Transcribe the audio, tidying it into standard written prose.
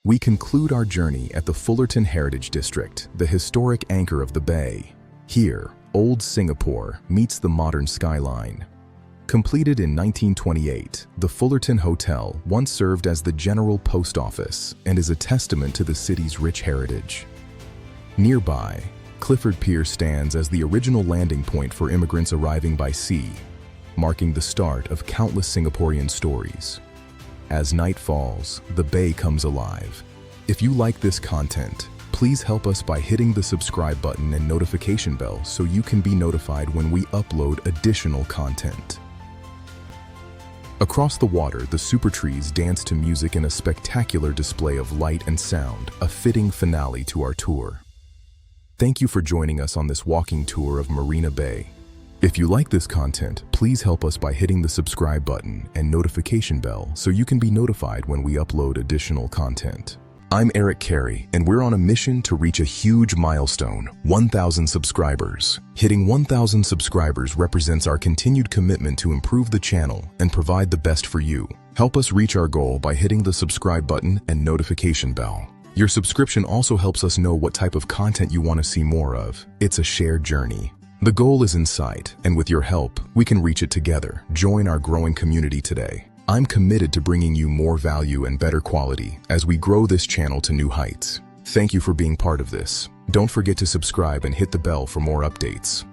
We conclude our journey at the Fullerton Heritage District, the historic anchor of the bay. Here, old Singapore meets the modern skyline. Completed in 1928, the Fullerton Hotel once served as the General Post Office and is a testament to the city's rich heritage. Nearby, Clifford Pier stands as the original landing point for immigrants arriving by sea, marking the start of countless Singaporean stories. As night falls, the bay comes alive. If you like this content, please help us by hitting the subscribe button and notification bell so you can be notified when we upload additional content. Across the water, the super trees dance to music in a spectacular display of light and sound, a fitting finale to our tour. Thank you for joining us on this walking tour of Marina Bay. If you like this content, please help us by hitting the subscribe button and notification bell so you can be notified when we upload additional content. I'm Eric Carey, and we're on a mission to reach a huge milestone, 1,000 subscribers. Hitting 1,000 subscribers represents our continued commitment to improve the channel and provide the best for you. Help us reach our goal by hitting the subscribe button and notification bell. Your subscription also helps us know what type of content you want to see more of. It's a shared journey. The goal is in sight, and with your help, we can reach it together. Join our growing community today. I'm committed to bringing you more value and better quality as we grow this channel to new heights. Thank you for being part of this. Don't forget to subscribe and hit the bell for more updates.